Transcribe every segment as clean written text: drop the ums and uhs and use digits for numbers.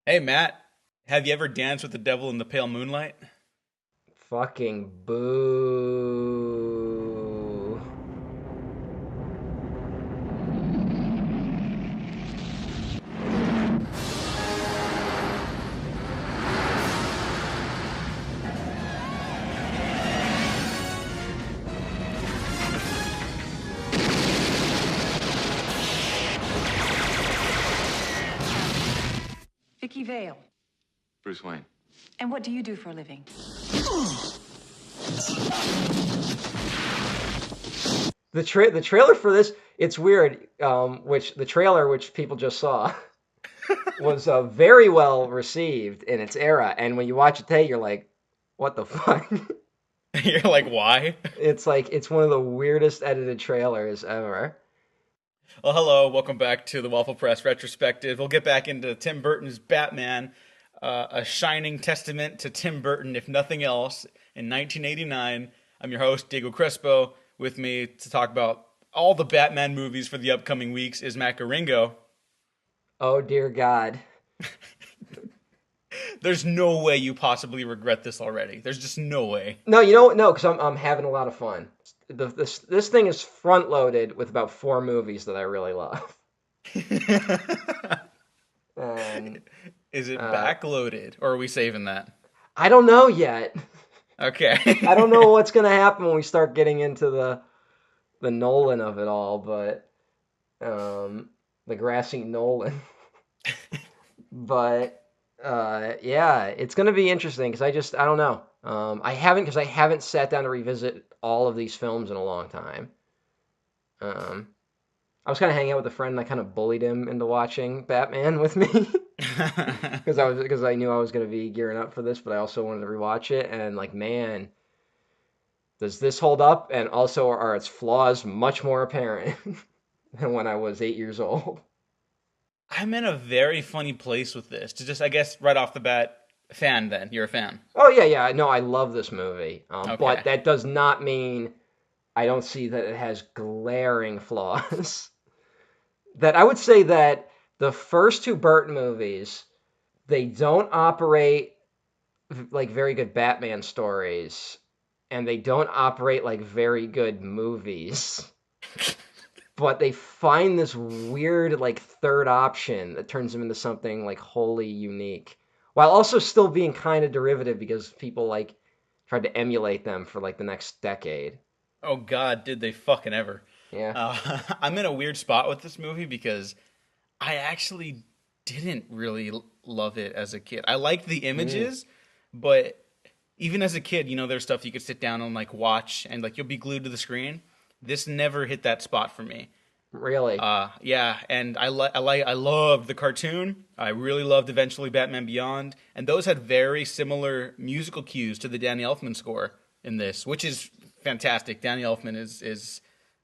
Hey Matt, have you ever danced with the devil in the pale moonlight? Fucking boo. Vicky Vale. Bruce Wayne. And what do you do for a living? The trailer for this, it's weird. Which the trailer, which people just saw, was very well received in its era. And when you watch it today, you're like, what the fuck? You're like, why? It's like it's one of the weirdest edited trailers ever. Well, hello, welcome back to the Waffle Press retrospective. We'll get back into Tim Burton's Batman, a shining testament to Tim Burton, if nothing else, in 1989. I'm your host, Diego Crespo. With me to talk about all the Batman movies for the upcoming weeks is Matt Garingo. Oh dear God. There's no way you possibly regret this already. There's just no way. No, you know what? No, because I'm having a lot of fun. This thing is front loaded with about four movies that I really love. And Is it uh, backloaded, or are we saving that? I don't know yet. I don't know Okay. what's gonna happen when we start getting into the Nolan of it all, but the grassy Nolan. But yeah, it's gonna be interesting because I don't know. I haven't sat down to revisit all of these films in a long time. Um, I was kind of hanging out with a friend and I kind of bullied him into watching Batman with me because I knew I was gonna be gearing up for this, but I also wanted to rewatch it and like man, does this hold up? And also, are its flaws much more apparent than when I was 8 years old? I'm in a very funny place with this. To just, I guess, right off the bat, fan. Then you're a fan. Oh yeah, yeah. No, I love this movie, but Okay. that does not mean I don't see that it has glaring flaws. That I would say that the first two Burton movies they don't operate like very good Batman stories, and they don't operate like very good movies. But they find this weird like third option that turns them into something like wholly unique while also still being kind of derivative because people like tried to emulate them for like the next decade. Oh God, did they fucking ever? Yeah. I'm in a weird spot with this movie because I actually didn't really love it as a kid. I liked the Mm, images, but even as a kid, there's stuff you could sit down and like watch, and like you'll be glued to the screen. This never hit that spot for me. really. Yeah, and I loved the cartoon. I really loved eventually Batman Beyond, and those had very similar musical cues to the Danny Elfman score in this, which is fantastic. Danny Elfman is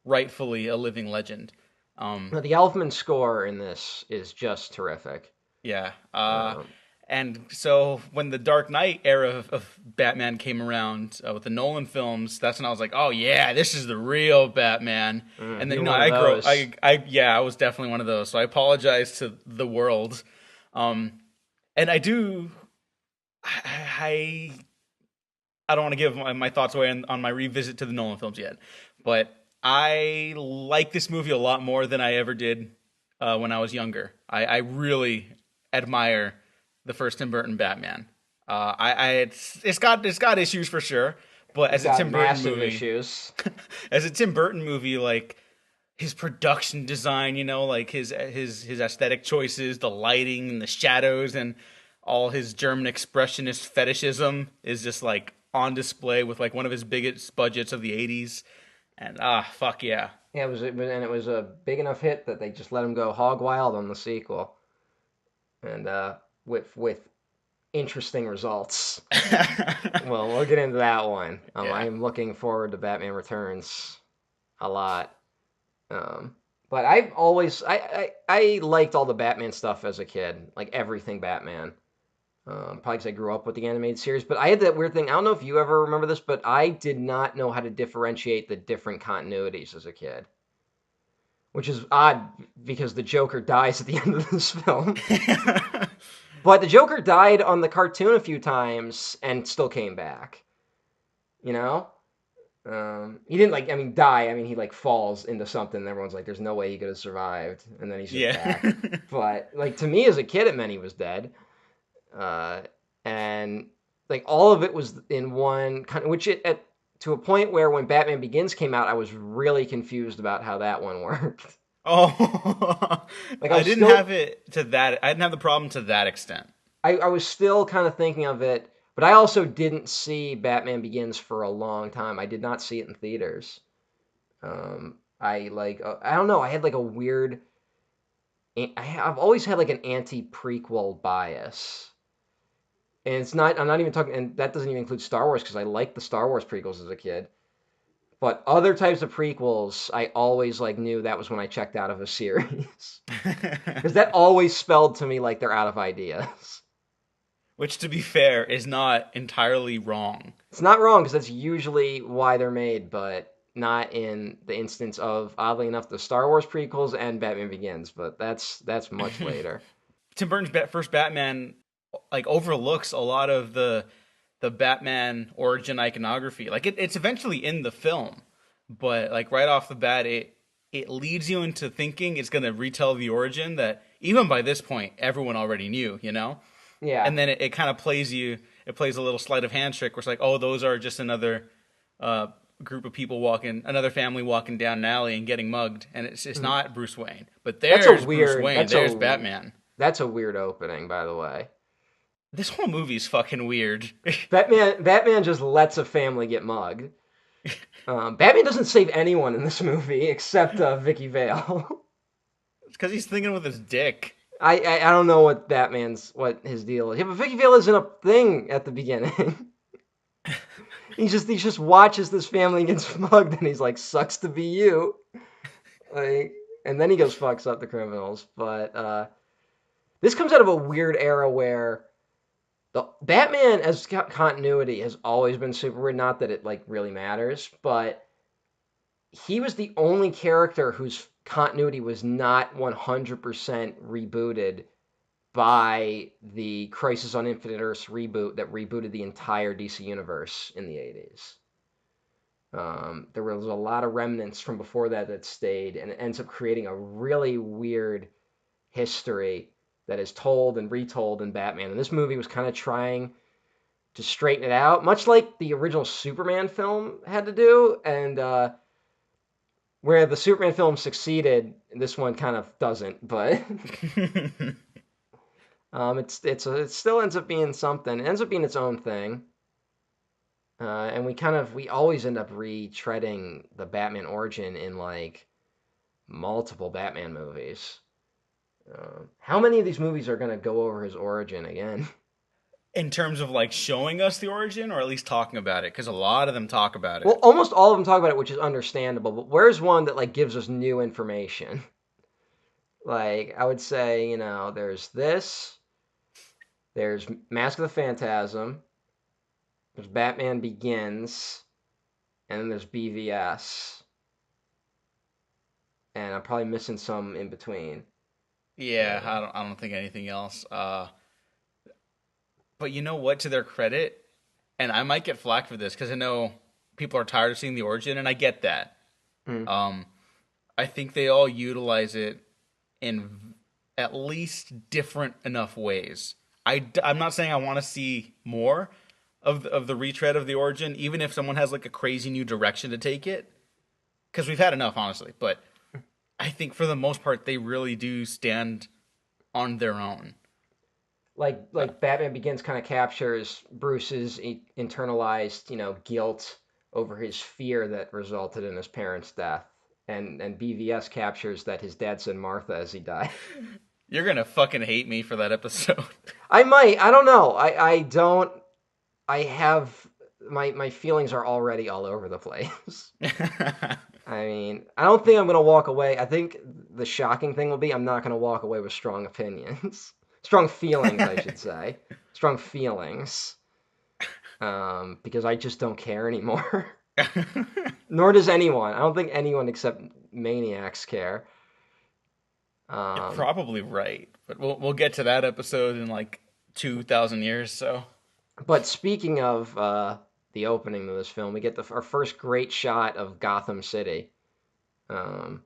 rightfully a living legend. Um, The Elfman score in this is just terrific. yeah, Um, and so when the Dark Knight era of Batman came around with the Nolan films, that's when I was like, oh yeah, this is the real Batman. And then you're one of those. yeah, I was definitely one of those. So I apologize to the world. Um, and I I don't want to give my thoughts away on my revisit to the Nolan films yet, but I like this movie a lot more than I ever did when I was younger. I really admire the first Tim Burton Batman. It's got issues for sure, but It's as a got Tim Burton massive movie, issues. as a Tim Burton movie, like his production design, like his aesthetic choices, the lighting and the shadows, and all his German expressionist fetishism is just like on display with like one of his biggest budgets of the '80s. And fuck yeah. Yeah, it was a big enough hit that they just let him go hog wild on the sequel, and with interesting results. Well, we'll get into that one. I Yeah. am looking forward to Batman Returns a lot. Um, but I've always I liked all the Batman stuff as a kid, like everything Batman. Probably because I grew up with the animated series. But I had that weird thing. I don't know if you ever remember this, but I did not know how to differentiate the different continuities as a kid, which is odd because the Joker dies at the end of this film. But the Joker died on the cartoon a few times and still came back. You know? He didn't die. I mean, he like falls into something and everyone's like, there's no way he could have survived. And then he's just Yeah. back. But like to me as a kid, it meant he was dead. And like all of it was in one kind of, to a point where when Batman Begins came out, I was really confused about how that one worked. Oh, Like I didn't have it to that. I didn't have the problem to that extent. I was still kind of thinking of it, but I also didn't see Batman Begins for a long time. I did not see it in theaters. I don't know. I had like a weird. I've always had like an anti-prequel bias, and it's not. I'm not even talking, and that doesn't even include Star Wars because I liked the Star Wars prequels as a kid. But other types of prequels, I always like knew that was when I checked out of a series because that always spelled to me like they're out of ideas. Which, to be fair, is not entirely wrong. It's not wrong because that's usually why they're made, but not in the instance of, oddly enough, the Star Wars prequels and Batman Begins. But that's much later. Tim Burton's first Batman like overlooks a lot of the Batman origin iconography. Like it's eventually in the film, but like right off the bat, it leads you into thinking it's going to retell the origin that even by this point everyone already knew, you know. Yeah. And then it kind of plays a little sleight of hand trick where it's like, oh, those are just another group of people another family walking down an alley and getting mugged, and it's not Bruce Wayne, but there's Bruce Wayne, there's Batman. That's a weird opening, by the way. This whole movie's fucking weird. Batman just lets a family get mugged. Batman doesn't save anyone in this movie except Vicky Vale. It's because he's thinking with his dick. I don't know what his deal is. Yeah, but Vicky Vale isn't a thing at the beginning. he just watches this family get mugged and he's like, sucks to be you. Like, and then he goes fucks up the criminals. But this comes out of a weird era where the Batman as continuity has always been super weird. Not that it like really matters, but he was the only character whose continuity was not 100% rebooted by the Crisis on Infinite Earths reboot that rebooted the entire DC universe in the 80s. There was a lot of remnants from before that stayed, and it ends up creating a really weird history that is told and retold in Batman. And this movie was kind of trying to straighten it out, much like the original Superman film had to do, and where the Superman film succeeded, this one kind of doesn't, but it still ends up being something. It ends up being its own thing. And we always end up retreading the Batman origin in like multiple Batman movies. How many of these movies are going to go over his origin again? In terms of like showing us the origin, or at least talking about it, because a lot of them talk about it. Well, almost all of them talk about it, which is understandable. But where's one that like gives us new information? Like I would say, there's this. There's Mask of the Phantasm. There's Batman Begins, and then there's BVS. And I'm probably missing some in between. Yeah, I don't think anything else. But you know what? To their credit, and I might get flack for this because I know people are tired of seeing the origin, and I get that. I think they all utilize it in at least different enough ways. I'm not saying I want to see more of the retread of the origin, even if someone has like a crazy new direction to take it, because we've had enough, honestly. But I think for the most part, they really do stand on their own. Like Batman Begins kind of captures Bruce's internalized, guilt over his fear that resulted in his parents' death, and BVS captures that his dad said Martha as he died. You're gonna fucking hate me for that episode. I might. I don't know. I don't. I have my feelings are already all over the place. I mean, I don't think I'm gonna walk away. I think the shocking thing will be I'm not gonna walk away with strong opinions. Strong feelings, I should say. Strong feelings. Because I just don't care anymore. Nor does anyone. I don't think anyone except maniacs care. You're probably right. But we'll get to that episode in like 2,000 years. So But speaking of the opening of this film, we get our first great shot of Gotham City, um,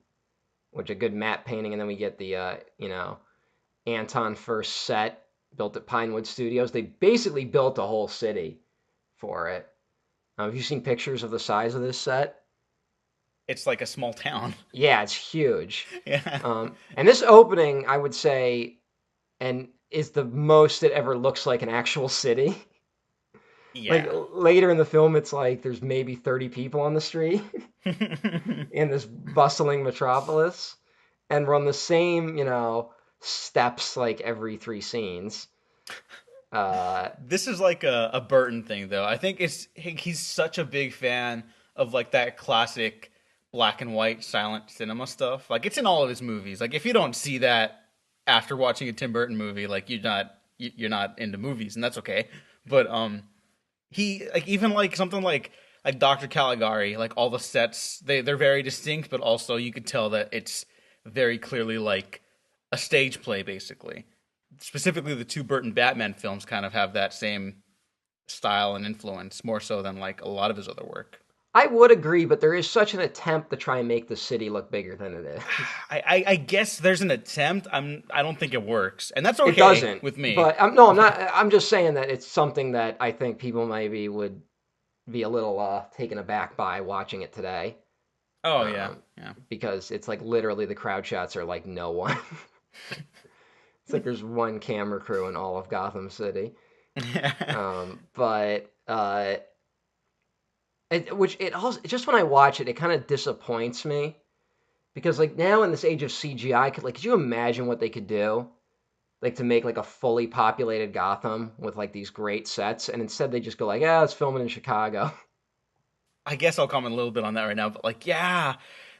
which a good matte painting, and then we get the Anton first set built at Pinewood Studios. They basically built a whole city for it. Have you seen pictures of the size of this set? it's like a small town. Yeah, it's huge. Yeah. And this opening, I would say, and is the most it ever looks like an actual city. Like Yeah. later in the film, it's like there's maybe 30 people on the street in this bustling metropolis, and we're on the same, steps like every 3 scenes. This is like a Burton thing, though. I think he's such a big fan of like that classic black and white silent cinema stuff. Like it's in all of his movies. Like if you don't see that after watching a Tim Burton movie, like you're not into movies, and that's okay. But he like even like something like Dr. Caligari, like all the sets they're very distinct, but also you could tell that it's very clearly like a stage play, basically. Specifically, the two Burton Batman films kind of have that same style and influence, more so than like a lot of his other work. I would agree, but there is such an attempt to try and make the city look bigger than it is. I guess there's an attempt. I don't think it works, and that's It okay doesn't with me. But no, I'm not. I'm just saying that it's something that I think people maybe would be a little taken aback by watching it today. Oh yeah, yeah. Because it's like literally the crowd shots are like no one. It's like there's one camera crew in all of Gotham City. But which it also just when I watch it, it kind of disappoints me because like now in this age of CGI, could you imagine what they could do, like to make like a fully populated Gotham with like these great sets, and instead they just go like, yeah, let's film it in Chicago. I guess I'll comment a little bit on that right now, but like, yeah,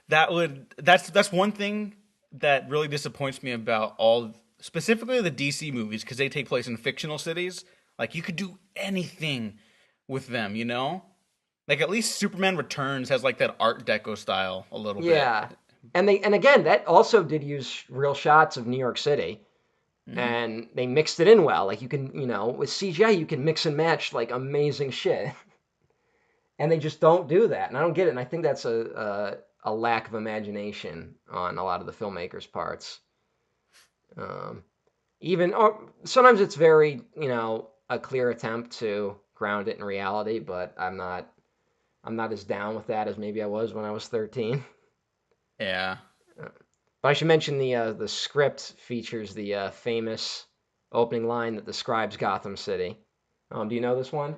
that's one thing that really disappoints me about specifically the DC movies because they take place in fictional cities. Like you could do anything with them, you know? Like at least Superman Returns has like that Art Deco style a little bit. Yeah, and again that also did use real shots of New York City. And they mixed it in well. Like you can, with CGI, you can mix and match like amazing shit. And they just don't do that, and I don't get it. And I think that's a lack of imagination on a lot of the filmmakers' parts. Or sometimes it's very, a clear attempt to ground it in reality, but I'm not as down with that as maybe I was when I was 13. Yeah. But I should mention the script features the famous opening line that describes Gotham City. Do you know this one?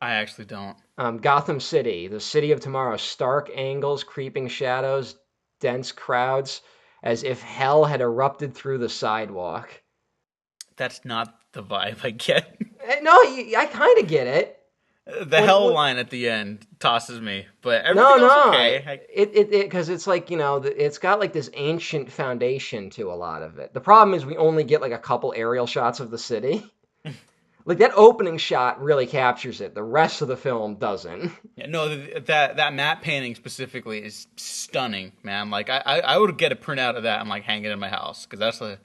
I actually don't. Gotham City, the city of tomorrow, stark angles, creeping shadows, dense crowds, as if hell had erupted through the sidewalk. That's not the vibe I get. No, I kind of get it. The hell line at the end tosses me, but everything No, else okay. It because it's like it's got like this ancient foundation to a lot of it. The problem is we only get like a couple aerial shots of the city. Like that opening shot really captures it. The rest of the film doesn't. Yeah, no, that matte painting specifically is stunning, man. Like I would get a printout of that and like hang it in my house because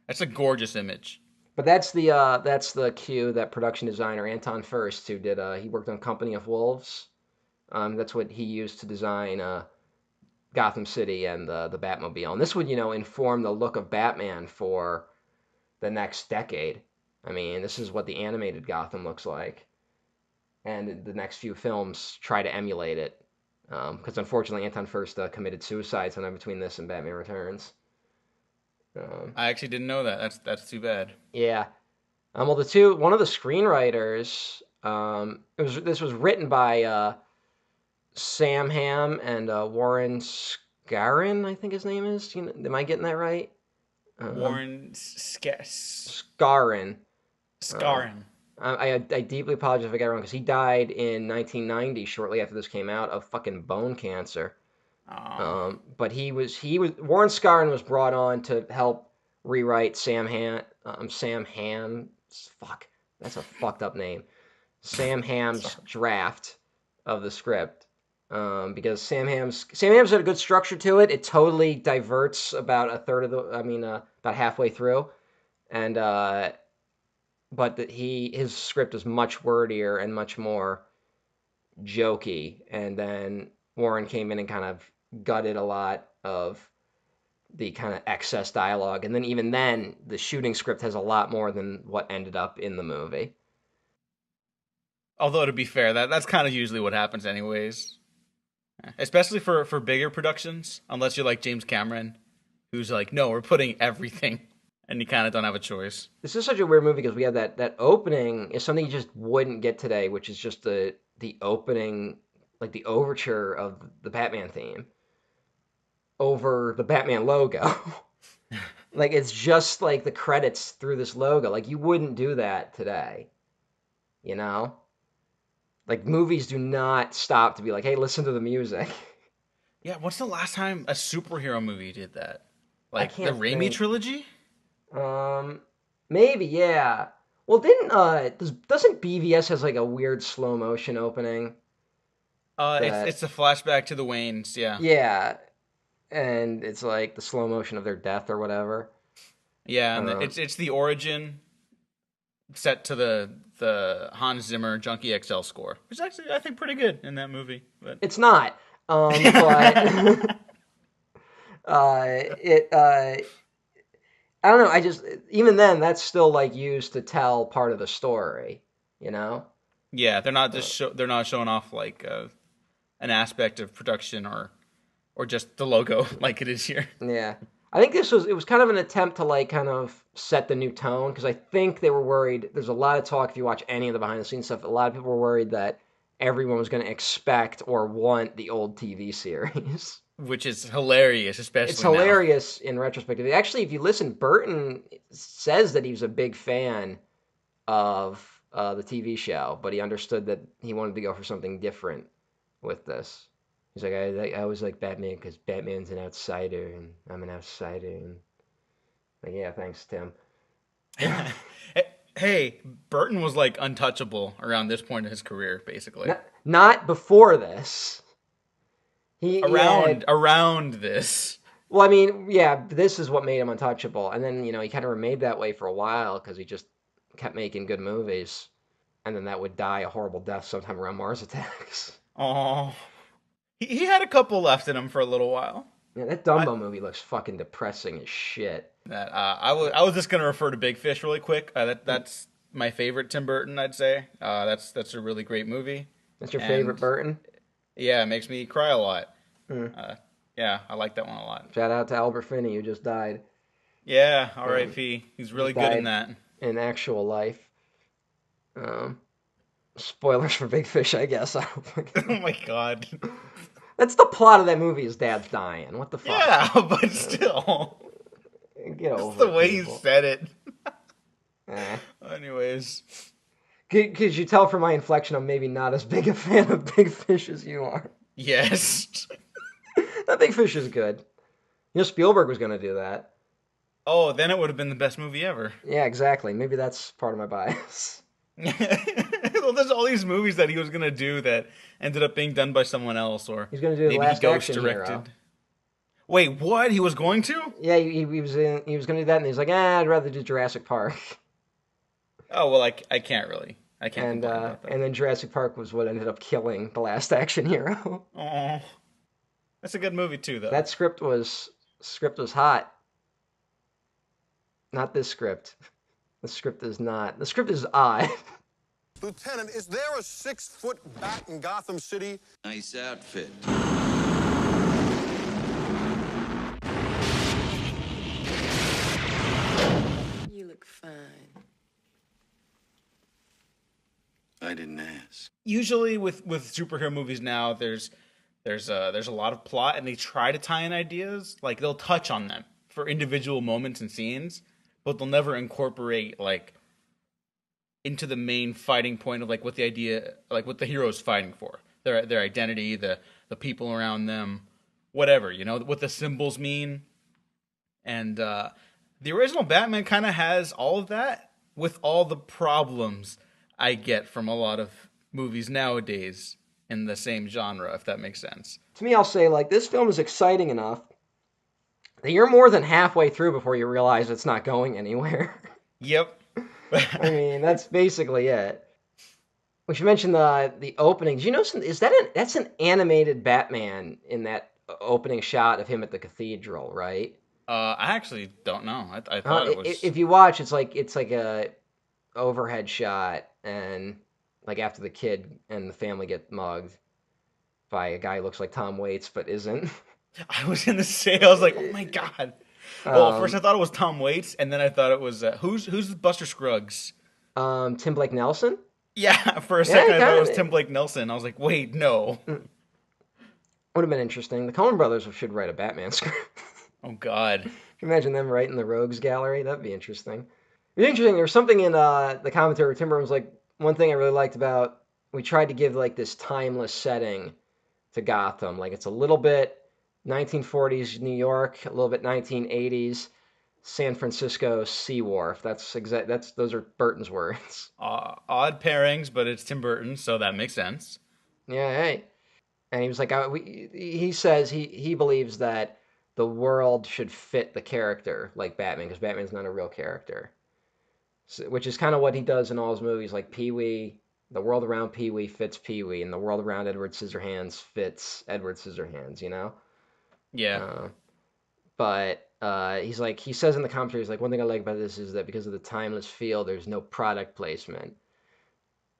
that's a gorgeous image. But that's the cue that production designer Anton Furst, who did he worked on Company of Wolves. That's what he used to design Gotham City and the Batmobile. And this would inform the look of Batman for the next decade. I mean, this is what the animated Gotham looks like, and the next few films try to emulate it. Because unfortunately, Anton Furst committed suicide sometime between this and Batman Returns. I actually didn't know that. That's too bad. Yeah. Well, one of the screenwriters, this was written by Sam Hamm and Warren Scarron, I think his name is. Am I getting that right? Warren Scarron. Scarron. I deeply apologize if I got it wrong because he died in 1990, shortly after this came out, of fucking bone cancer. But Warren Scarron was brought on to help rewrite Sam Hamm. Fuck, that's a fucked up name. Sam Hamm's draft of the script. Because Sam Hamm's had a good structure to it. It totally diverts about about halfway through, and but that his script is much wordier and much more jokey. And then Warren came in and kind of gutted a lot of the kind of excess dialogue. And then even then, the shooting script has a lot more than what ended up in the movie. Although to be fair, that's kind of usually what happens anyways. Especially for bigger productions, unless you're like James Cameron, who's like, no, we're putting everything, and you kind of don't have a choice. This is such a weird movie because we have that opening is something you just wouldn't get today, which is just the opening, like the overture of the Batman theme over the Batman logo. Like it's just like the credits through this logo. Like you wouldn't do that today, you know? Like movies do not stop to be like, hey, listen to the music. Yeah, what's the last time a superhero movie did that? Like the can't Raimi think. trilogy? Maybe, yeah. Well, doesn't BVS has like a weird slow motion opening? It's a flashback to the Waynes, yeah. Yeah, and it's like the slow motion of their death or whatever. Yeah, and it's the origin set to the Hans Zimmer Junkie XL score, which is actually I think pretty good in that movie. But It's not, but I don't know. I just even then that's still like used to tell part of the story, you know? yeah, they're not they're not showing off like an aspect of production or just the logo like it is here. Yeah. I think it was kind of an attempt to like kind of set the new tone because I think they were worried. There's a lot of talk if you watch any of the behind the scenes stuff. A lot of people were worried that everyone was going to expect or want the old TV series. Which is hilarious, especially It's now. hilarious in retrospect. Actually, if you listen, Burton says that he was a big fan of the TV show, but he understood that he wanted to go for something different with this. He's like, I always like Batman because Batman's an outsider and I'm an outsider. And like, yeah, thanks, Tim. Hey, Burton was like untouchable around this point in his career, basically. Not before this. He around this. Well, I mean, yeah, this is what made him untouchable, and then he kind of remained that way for a while because he just kept making good movies, and then that would die a horrible death sometime around Mars Attacks. Oh, he had a couple left in him for a little while. Yeah, that Dumbo movie looks fucking depressing as shit. That I was just gonna refer to Big Fish really quick. That's my favorite Tim Burton, I'd say. That's a really great movie. That's your favorite Burton? Yeah, it makes me cry a lot. Yeah, I like that one a lot. Shout out to Albert Finney, who just died. Yeah, R.I.P. He's really good in that. In actual life. Spoilers for Big Fish, I guess. I don't think. Oh my god. That's the plot of that movie. His dad's dying. What the fuck? Yeah, but still. Get over That's the way people. he said it. Anyways. Could you tell from my inflection I'm maybe not as big a fan of Big Fish as you are? Yes. That Big Fish is good. Spielberg was going to do that. Oh, then it would have been the best movie ever. Yeah, exactly. Maybe that's part of my bias. Well, there's all these movies that he was going to do that ended up being done by someone else, or he's going to do the maybe Last he ghost Action directed. Hero. Wait, what? He was going to? Yeah, he was going to do that, and he's like, I'd rather do Jurassic Park. Oh well, I can't really. I can't. And about that. and then Jurassic Park was what ended up killing The Last Action Hero. Oh, that's a good movie too, though. That script was hot. Not this script. The script is not. The script is odd. Lieutenant, is there a 6-foot bat in Gotham City? Nice outfit. You look fine. I didn't ask. Usually with superhero movies now, there's a lot of plot, and they try to tie in ideas. Like they'll touch on them for individual moments and scenes, but they'll never incorporate like into the main fighting point of like what the idea, like what the hero's fighting for, their identity, the people around them, whatever, what the symbols mean. And the original Batman kind of has all of that with all the problems I get from a lot of movies nowadays in the same genre, if that makes sense. To me, I'll say, like, this film is exciting enough that you're more than halfway through before you realize it's not going anywhere. Yep. I mean, that's basically it. We should mention the opening. Do you know that's an animated Batman in that opening shot of him at the cathedral, right? I actually don't know. I thought it was. If you watch, it's like a overhead shot, and like after the kid and the family get mugged by a guy who looks like Tom Waits but isn't. I was gonna say. I was like, oh my god. Well, first I Um, thought it was Tom Waits, and then I thought it was who's Buster Scruggs? Tim Blake Nelson. Yeah, for a Yeah, second I thought it kind was of. Tim Blake Nelson. I was like, wait, no. Would have been interesting. The Coen Brothers should write a Batman script. Oh God. Can you imagine them writing the Rogues Gallery? That'd be interesting. It's interesting. There was something in the commentary where Tim Burton was like, one thing I really liked about, we tried to give like this timeless setting to Gotham. Like it's a little bit 1940s New York, a little bit 1980s San Francisco Sea Wharf. Those are Burton's words. Odd pairings, but it's Tim Burton, so that makes sense. Yeah, hey. And he was like, he says he believes that the world should fit the character like Batman because Batman's not a real character. So, which is kind of what he does in all his movies, like Pee Wee. The world around Pee Wee fits Pee Wee, and the world around Edward Scissorhands fits Edward Scissorhands. You know. Yeah. But he says in the commentary, he's like, one thing I like about this is that because of the timeless feel, there's no product placement.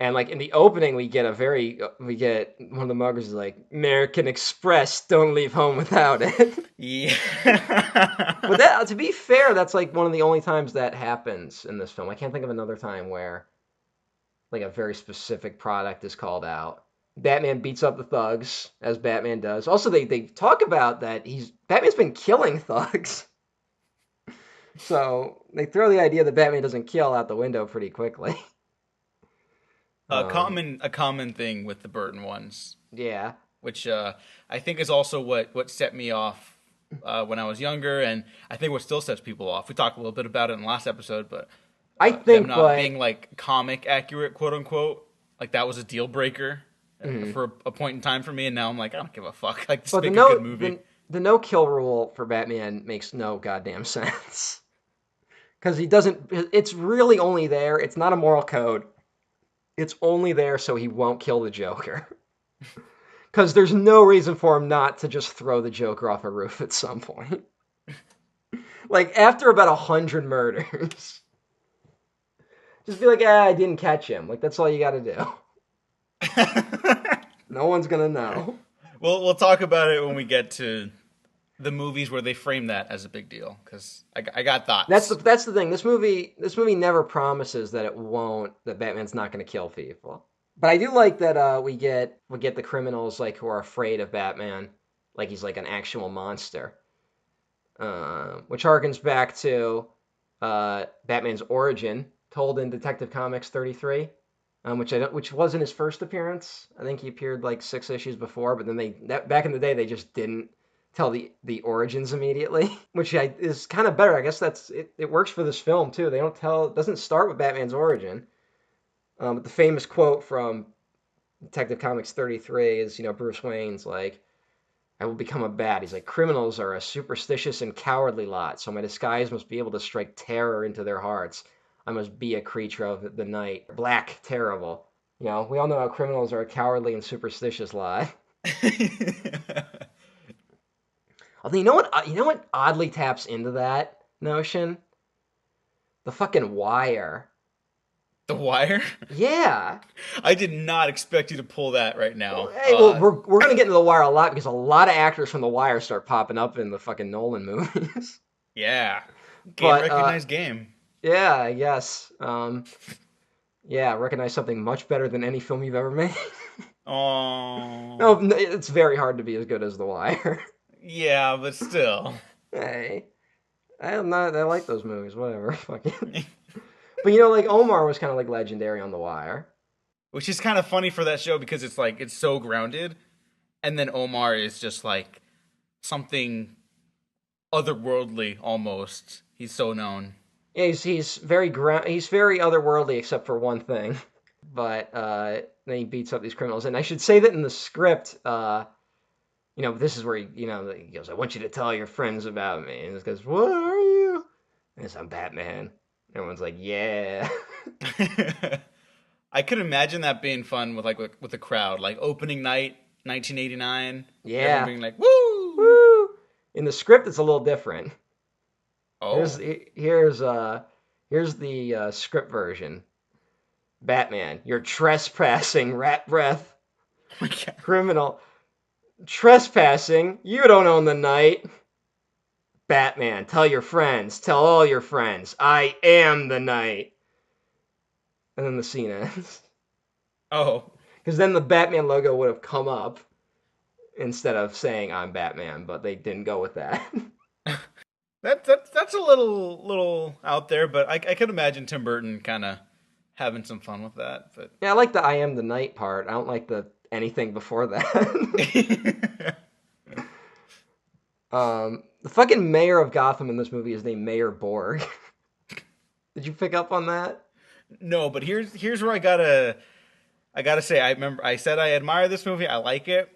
And like in the opening, we get one of the muggers is like, American Express, don't leave home without it. Yeah. But that, to be fair, that's like one of the only times that happens in this film. I can't think of another time where like a very specific product is called out. Batman beats up the thugs, as Batman does. Also, they talk about that Batman's been killing thugs. So they throw the idea that Batman doesn't kill out the window pretty quickly. A common thing with the Burton ones, Yeah. which I think is also what set me off when I was younger, and I think what still sets people off. We talked a little bit about it in the last episode, but I them think, not being like comic accurate, quote unquote, like that was a deal breaker for a point in time for me, and now I'm like, I don't give a fuck. Like, just make a good movie. The no kill rule for Batman makes no goddamn sense. Because he doesn't. It's really only there. It's not a moral code. It's only there so he won't kill the Joker. Because there's no reason for him not to just throw the Joker off a roof at some point. Like, after about 100 murders. Just be like, I didn't catch him. Like, that's all you gotta do. No one's gonna know. We'll talk about it when we get to the movies where they frame that as a big deal, because I got thoughts. That's the thing. This movie never promises that that Batman's not going to kill people. But I do like that we get the criminals like who are afraid of Batman, like he's like an actual monster. Which harkens back to Batman's origin, told in Detective Comics 33, which wasn't his first appearance. I think he appeared like 6 issues before, but then back in the day they just didn't tell the origins immediately, which is kind of better. I guess it works for this film too. It doesn't start with Batman's origin. But the famous quote from Detective Comics 33 is, Bruce Wayne's like, I will become a bat. He's like, criminals are a superstitious and cowardly lot, so my disguise must be able to strike terror into their hearts. I must be a creature of the night, black, terrible. We all know how criminals are a cowardly and superstitious lot. Although you know what oddly taps into that notion? The fucking Wire. The Wire? Yeah. I did not expect you to pull that right now. Hey, well, we're gonna get into The Wire a lot because a lot of actors from The Wire start popping up in the fucking Nolan movies. Yeah. But, Recognized game. Yeah, I guess. Yeah, recognize something much better than any film you've ever made. Oh. No, it's very hard to be as good as The Wire. Yeah, but still. Hey, I like those movies. Whatever, fucking. But like Omar was kind of like legendary on The Wire, which is kind of funny for that show because it's so grounded, and then Omar is just like something otherworldly almost. He's so known. Yeah, he's very otherworldly except for one thing, but then he beats up these criminals. And I should say that in the script. This is where he goes, I want you to tell your friends about me. And he goes, what are you? And he says, I'm Batman. Everyone's like, yeah. I could imagine that being fun with the crowd, like opening night, 1989. Everyone Yeah. being like, "Woo!" Woo! In the script, it's a little different. Oh, Here's the script version. Batman, you're trespassing, rat breath, oh my God. criminal. Trespassing? You don't own the night. Batman, tell your friends, tell all your friends, I am the night. And then the scene ends. Oh, Because then the Batman logo would have come up instead of saying I'm Batman, but they didn't go with that. that's a little out there, but I could imagine Tim Burton kind of having some fun with that. But Yeah, I like the I am the night part. I don't like the anything before that. The fucking mayor of Gotham in this movie is named Mayor Borg. Did you pick up on that? no, but here's where I gotta say, I remember I said I admire this movie. I like it.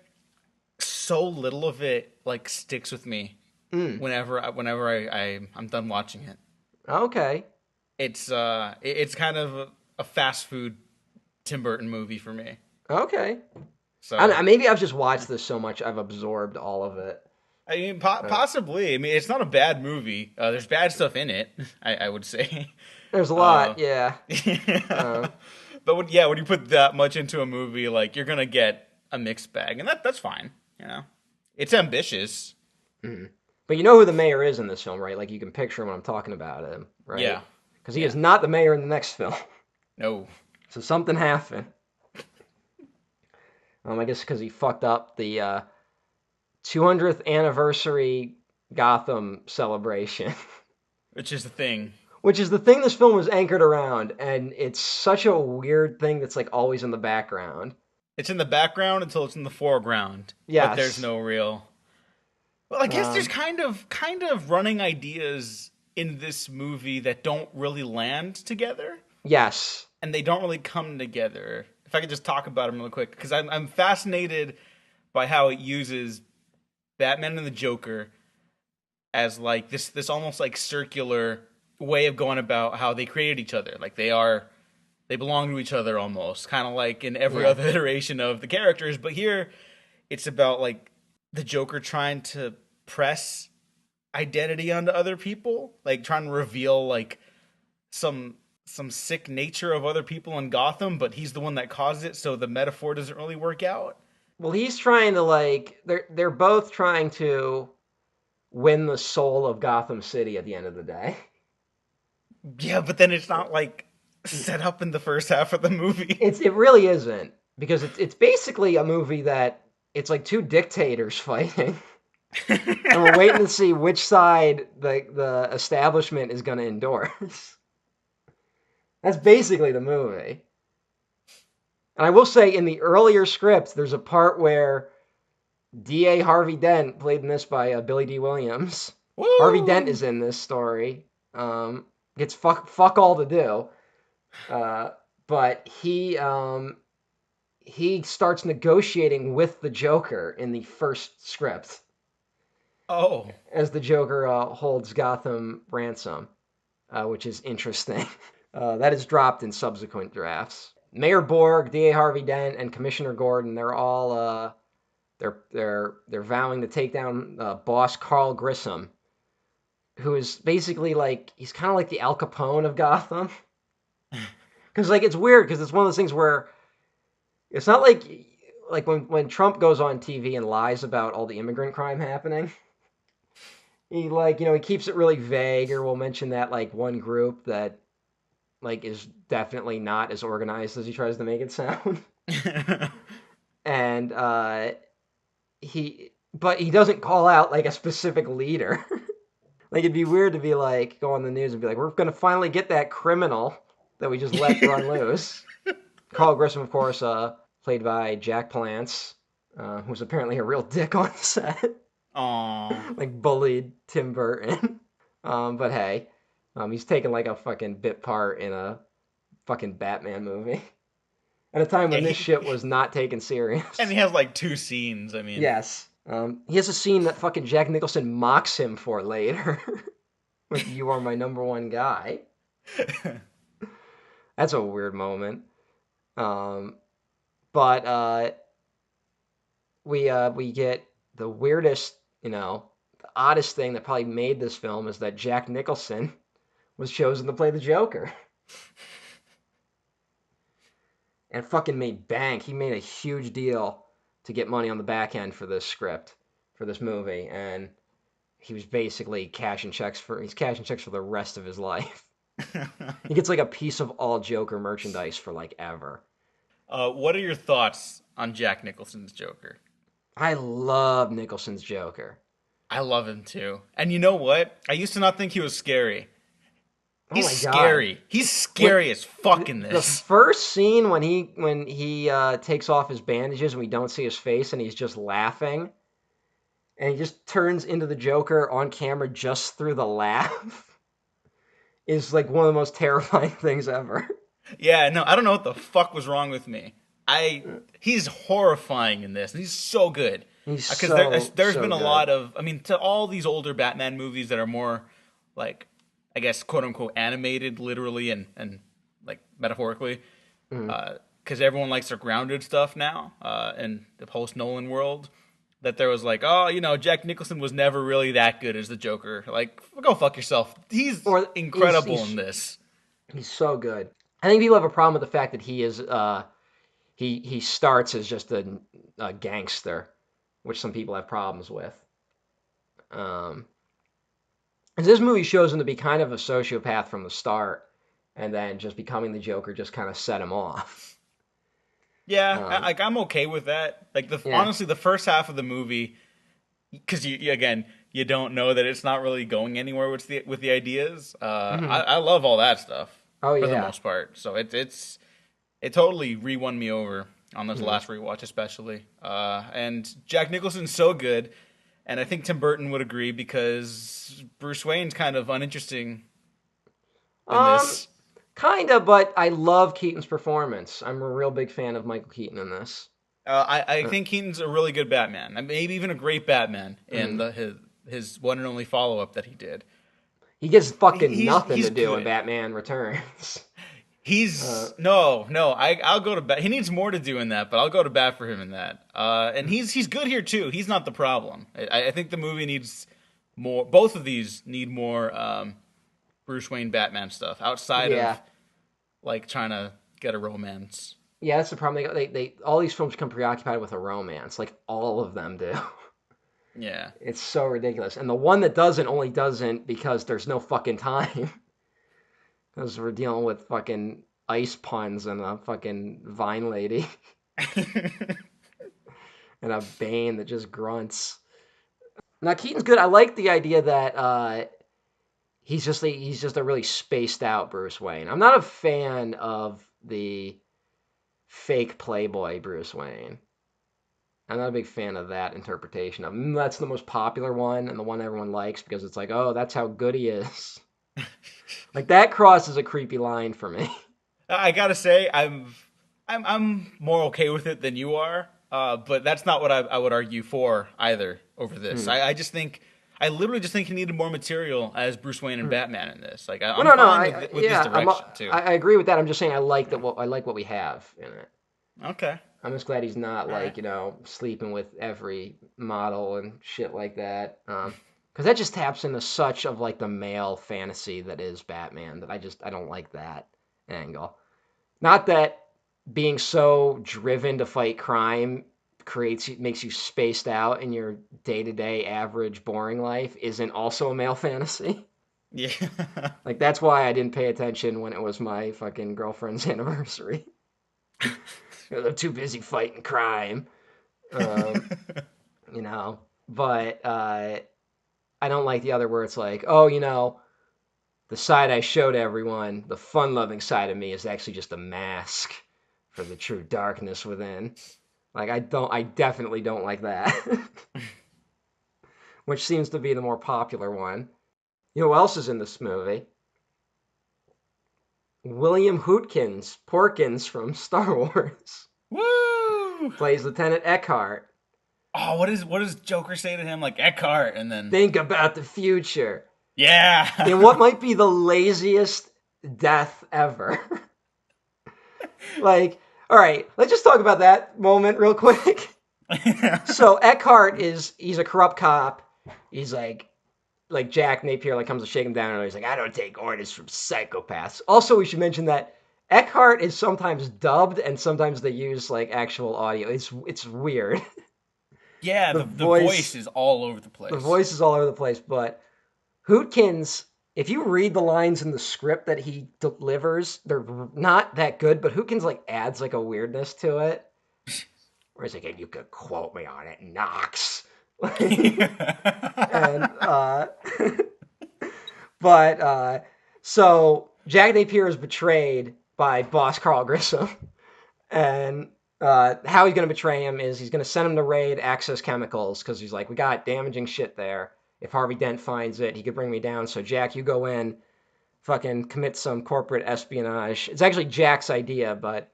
So little of it like sticks with me whenever I'm done watching it. Okay. It's kind of a fast food Tim Burton movie for me. Okay. So Maybe I've just watched this so much I've absorbed all of it. I mean, possibly. I mean, it's not a bad movie. There's bad stuff in it. I would say. There's a lot, yeah. But when you put that much into a movie, like you're gonna get a mixed bag, and that's fine. You know, it's ambitious. But you know who the mayor is in this film, right? Like you can picture him when I'm talking about him, right? Yeah. Because he is not the mayor in the next film. No. So something happened. I guess because he fucked up the 200th anniversary Gotham celebration. Which is the thing. Which is the thing this film was anchored around, and it's such a weird thing that's like always in the background. It's in the background until it's in the foreground. Yes. But there's no real. Well, I guess there's kind of running ideas in this movie that don't really land together. Yes. And they don't really come together. If I could just talk about them real quick, because I'm fascinated by how it uses Batman and the Joker as like this almost like circular way of going about how they created each other. Like they belong to each other almost, kind of like in every other iteration of the characters. But here, it's about like the Joker trying to press identity onto other people, like trying to reveal like some sick nature of other people in Gotham, but he's the one that caused it, so the metaphor doesn't really work out. Well, he's trying to like they're both trying to win the soul of Gotham City at the end of the day. Yeah, but then it's not like set up in the first half of the movie. It really isn't, because it's basically a movie that it's like two dictators fighting. And we're waiting to see which side the establishment is going to endorse. That's basically the movie. And I will say, in the earlier scripts, there's a part where D.A. Harvey Dent, played in this by Billy D. Williams. Woo! Harvey Dent is in this story. Gets fuck all to do. But he starts negotiating with the Joker in the first script. Oh. As the Joker holds Gotham ransom, which is interesting. That is dropped in subsequent drafts. Mayor Borg, D.A. Harvey Dent, and Commissioner Gordon, they're all they're vowing to take down boss Carl Grissom, who is basically like, he's kind of like the Al Capone of Gotham. Because like it's weird, because it's one of those things where it's not like when Trump goes on TV and lies about all the immigrant crime happening. He he keeps it really vague, or will mention that like one group that like is definitely not as organized as he tries to make it sound. And he doesn't call out like a specific leader. Like it'd be weird to be like, go on the news and be like, we're gonna finally get that criminal that we just let run loose. Carl Grissom, of course, played by Jack Palance, who's apparently a real dick on set. Aww. Like bullied Tim Burton. But hey, he's taking like a fucking bit part in a fucking Batman movie. At a time when this shit was not taken serious. And he has like 2 scenes, I mean. Yes. He has a scene that fucking Jack Nicholson mocks him for later. With "You are my number one guy." That's a weird moment. But we get the weirdest, the oddest thing that probably made this film is that Jack Nicholson was chosen to play the Joker. And fucking made bank. He made a huge deal to get money on the back end for this script, for this movie, and he was basically cashing checks for the rest of his life. He gets like a piece of all Joker merchandise for like ever. What are your thoughts on Jack Nicholson's Joker? I love Nicholson's Joker. I love him too. And you know what? I used to not think he was scary. He's Oh my God. scary. He's scary as fuck in The this. first scene when he takes off his bandages and we don't see his face and he's just laughing, and he just turns into the Joker on camera just through the laugh, is like one of the most terrifying things ever. Yeah, no, I don't know what the fuck was wrong with me. He's horrifying in this, and he's so good. He's Because there's so been a good. lot of, I mean, to all these older Batman movies that are more like, I guess, quote unquote, animated, literally and like metaphorically, because everyone likes their grounded stuff now in the post Nolan world. That there was like, oh, Jack Nicholson was never really that good as the Joker. Like, go fuck yourself. He's incredible in this. He's so good. I think people have a problem with the fact that he is he starts as just a gangster, which some people have problems with. And this movie shows him to be kind of a sociopath from the start, and then just becoming the Joker just kind of set him off. Yeah, I'm okay with that. Like honestly, the first half of the movie, because you don't know that it's not really going anywhere with the ideas. I love all that stuff. Oh, for the yeah. most part. So it totally re-won me over on this last rewatch, especially. And Jack Nicholson's so good, and I think Tim Burton would agree because Bruce Wayne's kind of uninteresting in this. Kinda, but I love Keaton's performance. I'm a real big fan of Michael Keaton in this. I think Keaton's a really good Batman. Maybe even a great Batman in his one and only follow-up that he did. He gets fucking nothing he's to do good. in Batman Returns. I'll go to bat. He needs more to do in that, but I'll go to bat for him in that. And he's good here too. He's not the problem. I think the movie needs more. Both of these need more Bruce Wayne Batman stuff outside of like trying to get a romance. Yeah, that's the problem. They all these films become preoccupied with a romance, like all of them do. Yeah, it's so ridiculous. And the one that doesn't only doesn't because there's no fucking time. Because we're dealing with fucking ice puns and a fucking vine lady. And a Bane that just grunts. Now Keaton's good. I like the idea that he's just a really spaced out Bruce Wayne. I'm not a fan of the fake Playboy Bruce Wayne. I'm not a big fan of that interpretation of him. That's the most popular one and the one everyone likes because it's like, oh, that's how good he is. Like that crosses a creepy line for me. I gotta say, I'm more okay with it than you are. But that's not what I would argue for either over this. I literally just think he needed more material as Bruce Wayne and Batman in this. Like I'm fine with this direction too. I agree with that. I'm just saying I like what we have in it. Okay. I'm just glad he's not sleeping with every model and shit like that. Because that just taps into such of like the male fantasy that is Batman that I don't like that angle. Not that being so driven to fight crime makes you spaced out in your day-to-day average boring life isn't also a male fantasy. Yeah. Like that's why I didn't pay attention when it was my fucking girlfriend's anniversary. I'm too busy fighting crime. But I don't like the other where it's like, the side I showed everyone, the fun-loving side of me is actually just a mask for the true darkness within. Like, I definitely don't like that. Which seems to be the more popular one. You know who else is in this movie? William Porkins from Star Wars. Woo! Plays Lieutenant Eckhart. Oh, what does Joker say to him? Like Eckhart, and then Think about the future. Yeah. In what might be the laziest death ever. Like, all right, let's just talk about that moment real quick. So Eckhart he's a corrupt cop. He's like Jack Napier comes to shake him down, and he's like, I don't take orders from psychopaths. Also, we should mention that Eckhart is sometimes dubbed, and sometimes they use actual audio. It's weird. Yeah, the voice is all over the place. The voice is all over the place, but Hootkins, if you read the lines in the script that he delivers, they're not that good, but Hootkins adds a weirdness to it. Where he's like, and you could quote me on it, Knox. And so Jack Napier is betrayed by boss Carl Grissom, and how he's going to betray him is he's going to send him to raid Access Chemicals because he's like, we got damaging shit there. If Harvey Dent finds it, he could bring me down. So Jack, you go in, fucking commit some corporate espionage. It's actually Jack's idea, but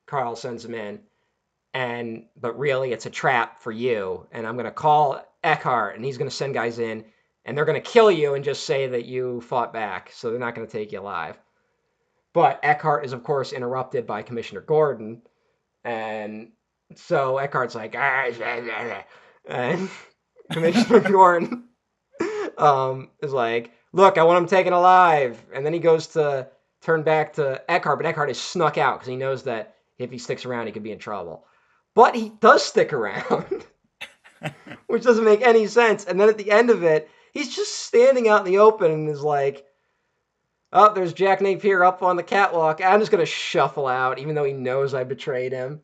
Carl sends him in. But really, it's a trap for you. And I'm going to call Eckhart, and he's going to send guys in, and they're going to kill you and just say that you fought back. So they're not going to take you alive. But Eckhart is, of course, interrupted by Commissioner Gordon. And so Eckhart's like, and Commissioner Gordon is like, look, I want him taken alive. And then he goes to turn back to Eckhart, but Eckhart is snuck out because he knows that if he sticks around, he could be in trouble. But he does stick around, which doesn't make any sense. And then at the end of it, he's just standing out in the open and is like, oh, there's Jack Napier up on the catwalk. I'm just going to shuffle out, even though he knows I betrayed him.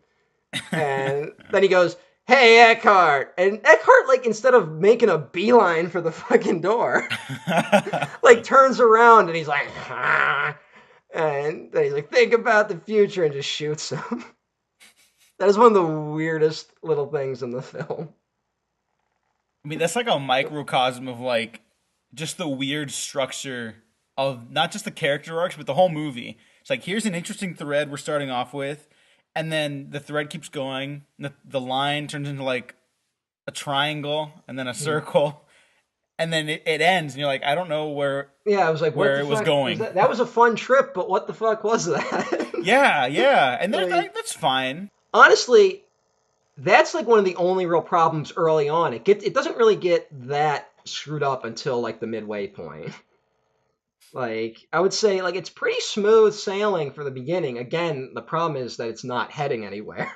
And then he goes, hey, Eckhart. And Eckhart, instead of making a beeline for the fucking door, turns around and he's like, ah. And then he's like, think about the future, and just shoots him. That is one of the weirdest little things in the film. I mean, that's a microcosm of just the weird structure of not just the character arcs, but the whole movie. It's here's an interesting thread we're starting off with, and then the thread keeps going. The line turns into a triangle, and then a circle, and then it ends, and you're like, I don't know where. Yeah, I was like, where it was going. That was a fun trip, but what the fuck was that? yeah, and that's fine. Honestly, that's one of the only real problems early on. It doesn't really get that screwed up until the midway point. I would say it's pretty smooth sailing for the beginning. Again, the problem is that it's not heading anywhere.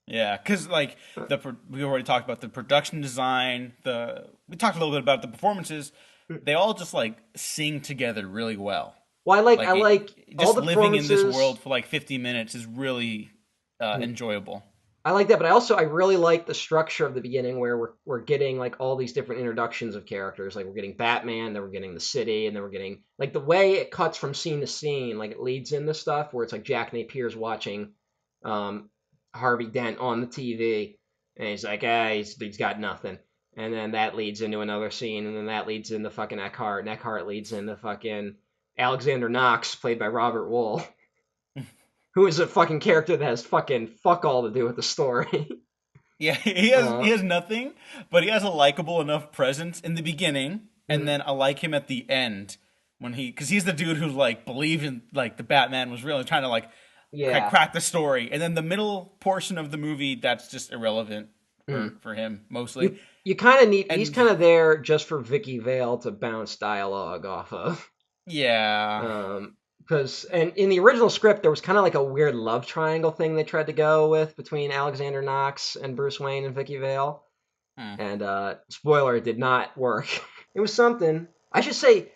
Yeah, because we already talked about the production design. We talked a little bit about the performances. They all just sing together really well. Well, I like just all the living in this world for 50 minutes is really enjoyable. I like that, but I really like the structure of the beginning where we're getting all these different introductions of characters. We're getting Batman, then we're getting the city, and then we're getting the way it cuts from scene to scene. It leads into stuff where it's Jack Napier's watching Harvey Dent on the TV, and he's like, he's got nothing. And then that leads into another scene, and then that leads into fucking Eckhart, and Eckhart leads into fucking Alexander Knox, played by Robert Wool. Who is a fucking character that has fucking fuck all to do with the story. Yeah, he has nothing, but he has a likable enough presence in the beginning, and then I like him at the end because he's the dude who believed in the Batman was real and trying to crack the story, and then the middle portion of the movie that's just irrelevant for him mostly. You kind of need he's kind of there just for Vicky Vale to bounce dialogue off of. Yeah. Because in the original script, there was kind of a weird love triangle thing they tried to go with between Alexander Knox and Bruce Wayne and Vicky Vale. And spoiler, it did not work. It was something. I should say,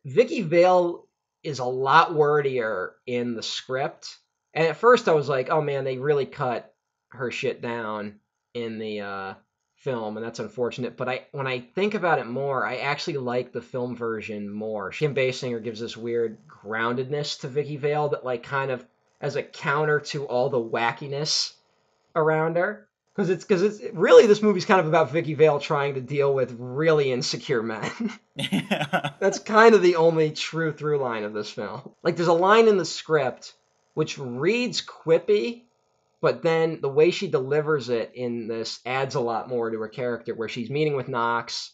Vicky Vale is a lot wordier in the script. And at first I was like, oh man, they really cut her shit down in the film, and that's unfortunate. But when I think about it more, I actually like the film version more. Kim Basinger gives this weird groundedness to Vicky Vale that kind of as a counter to all the wackiness around her. Because it's really, this movie's kind of about Vicky Vale trying to deal with really insecure men. Yeah. That's kind of the only true through line of this film. There's a line in the script which reads quippy, but then the way she delivers it in this adds a lot more to her character, where she's meeting with Knox,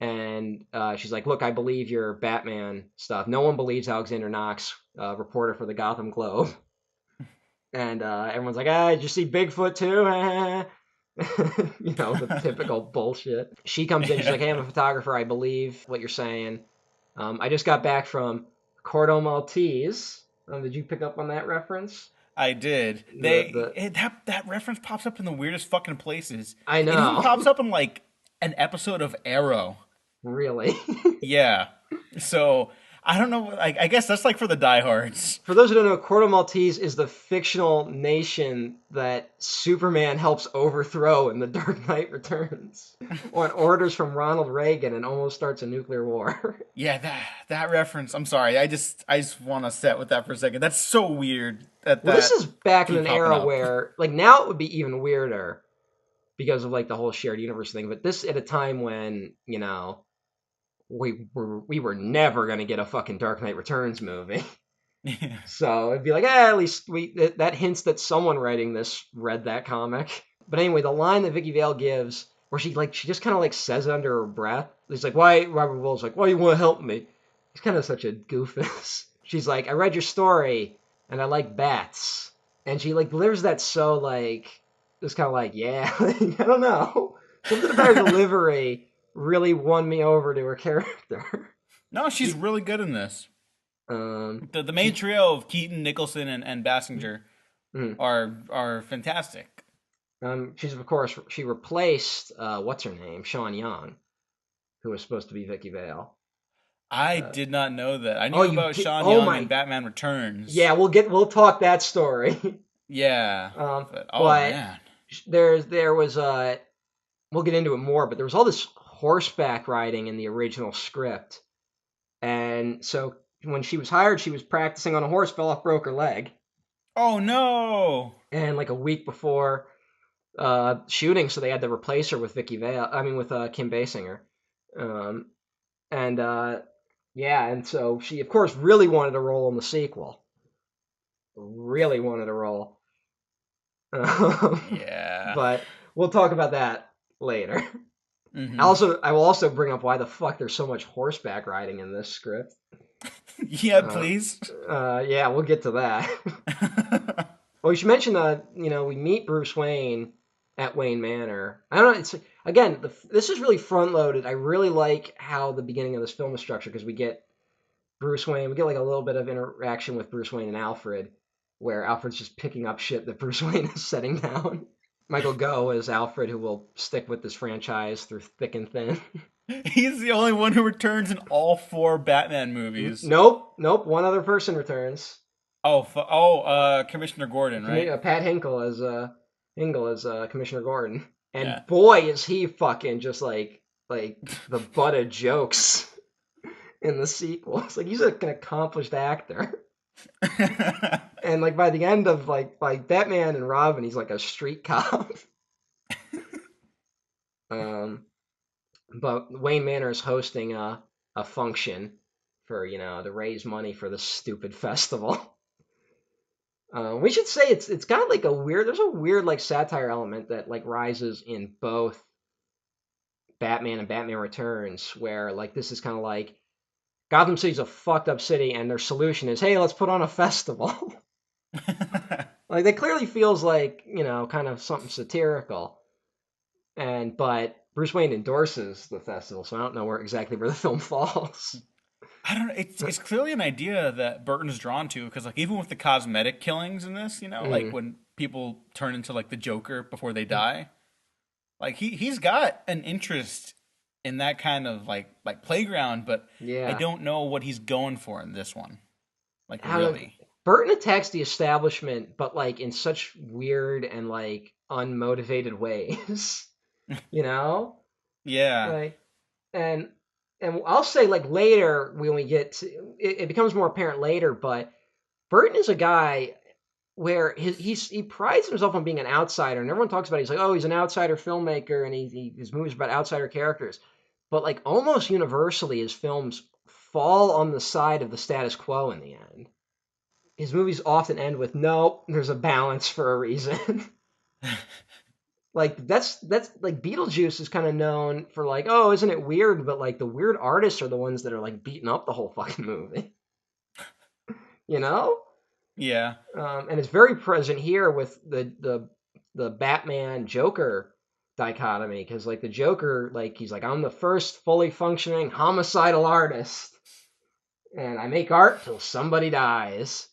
And she's like, look, I believe your Batman stuff. No one believes Alexander Knox, reporter for the Gotham Globe. And everyone's like, did you see Bigfoot too? The typical bullshit. She comes in, she's like, hey, I'm a photographer. I believe what you're saying. I just got back from Corto Maltese. Did you pick up on that reference? I did. That reference pops up in the weirdest fucking places. I know. It even pops up in like an episode of Arrow. Really? Yeah. So I don't know. I guess that's like for the diehards. For those who don't know, Corto Maltese is the fictional nation that Superman helps overthrow in The Dark Knight Returns on orders from Ronald Reagan and almost starts a nuclear war. Yeah, that reference. I'm sorry. I just want to sit with that for a second. That's so weird. This is back in an era up. where, like, now it would be even weirder because of like the whole shared universe thing. But this at a time when we were never gonna get a fucking Dark Knight Returns movie. Yeah. So it'd be like, at least that hints that someone writing this read that comic. But anyway, the line that Vicky Vale gives, where she just kind of like says it under her breath, it's like, why Robert Will's like, why you want to help me? He's kind of such a goofus. She's like, I read your story and I like bats, and she like delivers that so like, just kind of like, yeah, I don't know, something about her delivery really won me over to her character. No, she's really good in this. The main trio of Keaton, Nicholson, and Basinger are fantastic. She replaced what's her name, Sean Young, who was supposed to be Vicky Vale. I did not know that. I knew about Sean Young and Batman Returns. Yeah, we'll talk that story. Yeah. But man. There was we'll get into it more, but there was all this horseback riding in the original script. And so when she was hired, she was practicing on a horse, fell off, broke her leg. Oh no. And like a week before shooting, so they had to replace her with with Kim Basinger. And so she of course really wanted a role in the sequel. Really wanted a role. Yeah. But we'll talk about that later. Mm-hmm. I will also bring up why the fuck there's so much horseback riding in this script. Yeah, please. Yeah, we'll get to that. Well, you should mention, we meet Bruce Wayne at Wayne Manor. I don't know. It's again, this is really front loaded. I really like how the beginning of this film is structured because we get Bruce Wayne. We get like a little bit of interaction with Bruce Wayne and Alfred, where Alfred's just picking up shit that Bruce Wayne is setting down. Michael Gough is Alfred, who will stick with this franchise through thick and thin. He's the only one who returns in all 4 Batman movies. Nope. One other person returns. Commissioner Gordon, right? Pat Hinkle as Commissioner Gordon, and boy is he fucking just like the butt of jokes in the sequel. It's like he's like an accomplished actor. And like by the end of like Batman and Robin, he's like a street cop. But Wayne Manor is hosting a function for to raise money for this stupid festival. We should say it's got like there's a weird like satire element that like rises in both Batman and Batman Returns, where like this is kind of like Gotham City's a fucked up city, and their solution is, hey, let's put on a festival. Like, that clearly feels like, kind of something satirical. But Bruce Wayne endorses the festival, so I don't know exactly where the film falls. I don't know. It's clearly an idea that Burton's drawn to, because, like, even with the cosmetic killings in this, like, when people turn into, like, the Joker before they die, like, he's got an interest in that kind of like playground, but I don't know what he's going for in this one. Like, really. Burton attacks the establishment, but like in such weird and like unmotivated ways. Yeah. Like, and I'll say like later when we get to it becomes more apparent later, but Burton is a guy where he prides himself on being an outsider, and everyone talks about it. He's like, oh, he's an outsider filmmaker, and his movies are about outsider characters. But like almost universally, his films fall on the side of the status quo in the end. His movies often end with, no, there's a balance for a reason. Like that's like Beetlejuice is kind of known for like, oh, isn't it weird? But like the weird artists are the ones that are like beating up the whole fucking movie. You know? Yeah. And it's very present here with the Batman Joker dichotomy, because like the Joker, like he's like, I'm the first fully functioning homicidal artist, and I make art till somebody dies.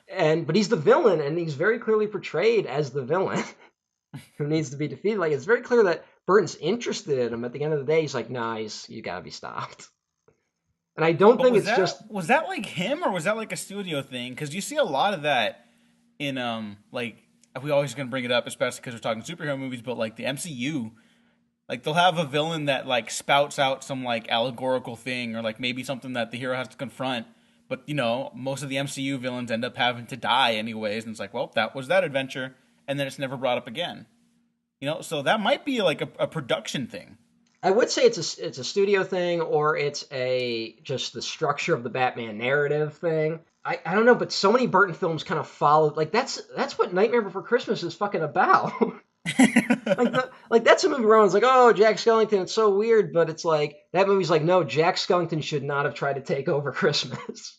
But he's the villain, and he's very clearly portrayed as the villain who needs to be defeated. Like it's very clear that Burton's interested in him. At the end of the day, he's like, nah, you gotta be stopped. And I don't think was that like him, or was that like a studio thing? Because you see a lot of that in like, we always gonna bring it up, especially because we're talking superhero movies, but like the MCU, like they'll have a villain that like spouts out some like allegorical thing, or like maybe something that the hero has to confront. But you know, most of the MCU villains end up having to die anyways, and it's like, well, that was that adventure, and then it's never brought up again. You know, so that might be like a production thing. I would say it's a studio thing, or it's just the structure of the Batman narrative thing. I don't know, but so many Burton films kind of follow, like that's what Nightmare Before Christmas is fucking about. like that's a movie where everyone's like, oh, Jack Skellington, it's so weird, but it's like that movie's like, no, Jack Skellington should not have tried to take over Christmas.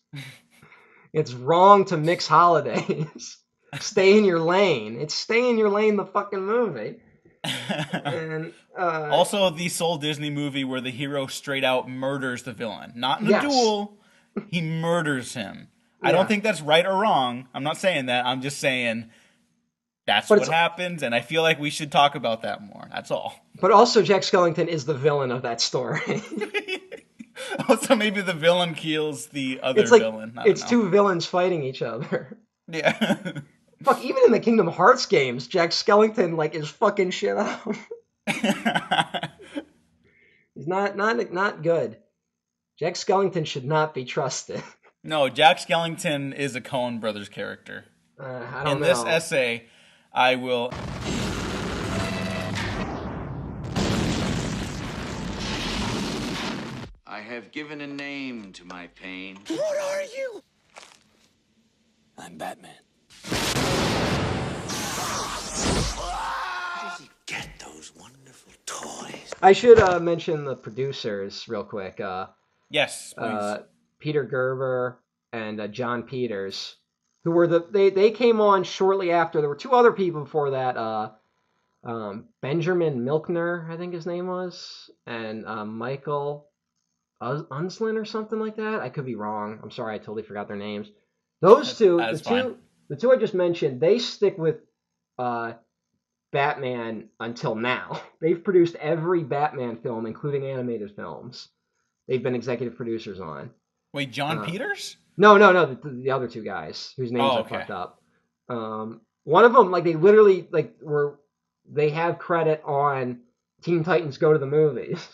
It's wrong to mix holidays. Stay in your lane. It's stay in your lane, the fucking movie. And also the sole Disney movie where the hero straight out murders the villain. Not in a duel. He murders him. Yeah. I don't think that's right or wrong. I'm not saying that. I'm just saying that's what happens, and I feel like we should talk about that more. That's all. But also Jack Skellington is the villain of that story. Also, maybe the villain kills the other villain. It's two villains fighting each other. Yeah. Fuck, even in the Kingdom Hearts games, Jack Skellington like is fucking shit up. He's not good. Jack Skellington should not be trusted. No, Jack Skellington is a Coen Brothers character. I don't know. In this essay, I will. I have given a name to my pain. What are you? I'm Batman. Where does he get those wonderful toys? I should mention the producers real quick. Yes, please. Peter Gerber and John Peters, who were they came on shortly after. There were two other people before that. Benjamin Milkner, I think his name was, and Michael Unslin or something like that. I could be wrong. I'm sorry, I totally forgot their names. Those two, the two I just mentioned, they stick with Batman until now. They've produced every Batman film, including animated films. They've been executive producers on. Wait, John Peters? No, the other two guys whose names I fucked up. One of them, like they literally like they have credit on Teen Titans Go to the Movies.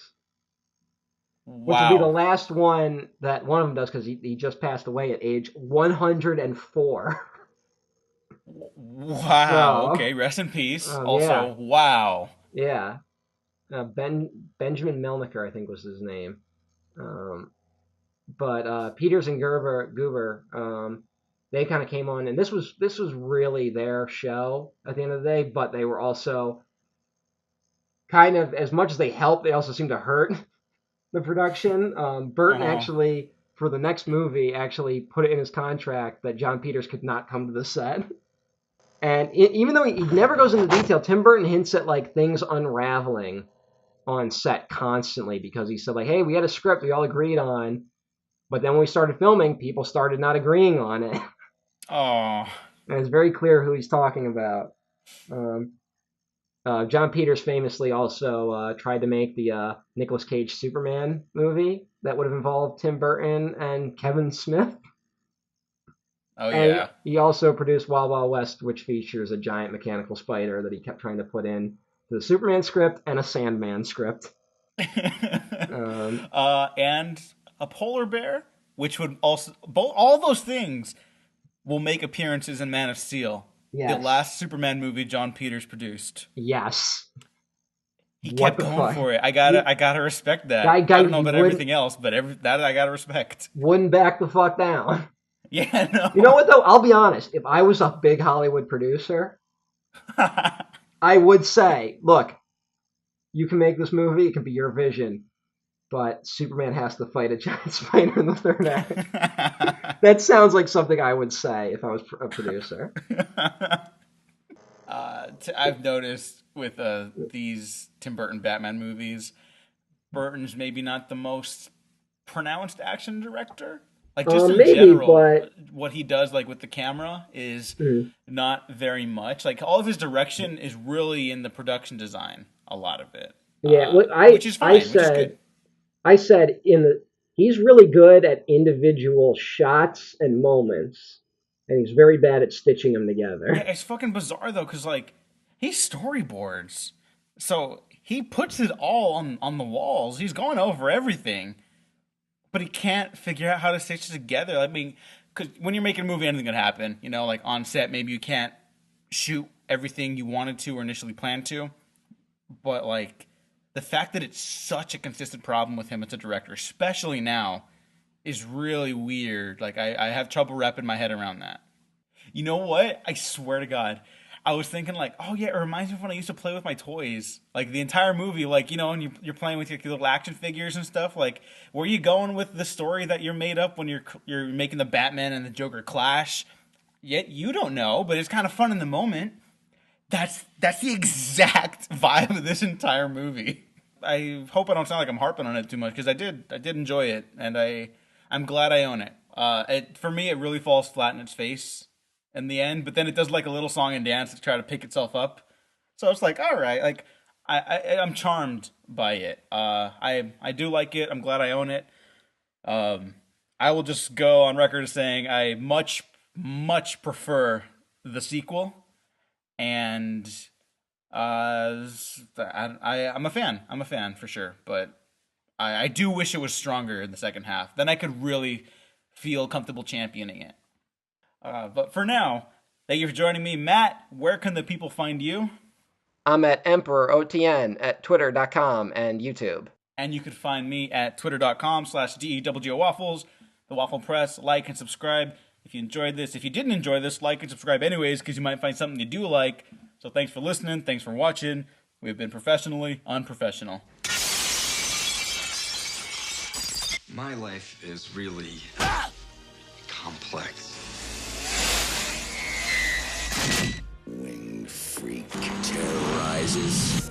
Wow. Which will be the last one that one of them does, because he just passed away at age 104. Wow. So, okay, rest in peace. Also, wow. Yeah. Benjamin Melniker, I think was his name. But Peters and Goober, they kind of came on, and this was really their show at the end of the day, but they were also kind of, as much as they helped, they also seemed to hurt the production. Burton actually, for the next movie, actually put it in his contract that John Peters could not come to the set. And even though he never goes into detail, Tim Burton hints at like things unraveling on set constantly, because he said like, hey, we had a script we all agreed on, but then when we started filming, people started not agreeing on it. Oh. And it's very clear who he's talking about. John Peters famously also tried to make the Nicolas Cage Superman movie that would have involved Tim Burton and Kevin Smith. Oh, and yeah. He also produced Wild Wild West, which features a giant mechanical spider that he kept trying to put in the Superman script and a Sandman script. And a polar bear, which would also... all those things will make appearances in Man of Steel. Yes. The last Superman movie John Peters produced. Yes. He kept going for it. I gotta respect that. I don't know about everything else, but that I gotta respect. Wouldn't back the fuck down. Yeah, no. You know what though? I'll be honest. If I was a big Hollywood producer, I would say, look, you can make this movie. It can be your vision. But Superman has to fight a giant spider in the third act. That sounds like something I would say if I was a producer. I've noticed with these Tim Burton Batman movies, Burton's maybe not the most pronounced action director. Like just in Maybe, general, but what he does like with the camera is not very much. Like all of his direction is really in the production design. A lot of it, yeah, which is fine. Which is good. I said he's really good at individual shots and moments, and he's very bad at stitching them together. Yeah, it's fucking bizarre though, because like he storyboards, so he puts it all on the walls. He's going over everything, but he can't figure out how to stitch it together. I mean, because when you're making a movie, anything can happen. You know, like on set, maybe you can't shoot everything you wanted to or initially planned to, but like the fact that it's such a consistent problem with him as a director, especially now, is really weird. Like, I have trouble wrapping my head around that. You know what? I swear to God, I was thinking like, oh yeah, it reminds me of when I used to play with my toys. Like the entire movie, like, you know, and you're playing with your little action figures and stuff. Like, where you going with the story that you're made up when you're making the Batman and the Joker clash? Yet you don't know, but it's kind of fun in the moment. That's the exact vibe of this entire movie. I hope I don't sound like I'm harping on it too much, because I did enjoy it, and I'm glad I own it. For me, it really falls flat in its face in the end, but then it does like a little song and dance to try to pick itself up. So it's like, all right, like I'm charmed by it. I do like it. I'm glad I own it. I will just go on record as saying I much prefer the sequel, and I'm a fan. I'm a fan for sure, but I do wish it was stronger in the second half. Then I could really feel comfortable championing it. But for now, thank you for joining me. Matt, where can the people find you? I'm at Emperor OTN at Twitter.com and YouTube. And you can find me at Twitter.com/DEWGOWaffles, The Waffle Press. Like and subscribe if you enjoyed this. If you didn't enjoy this, like and subscribe anyways, because you might find something you do like. So thanks for listening. Thanks for watching. We've been professionally unprofessional. My life is really complex. Winged freak terrorizes.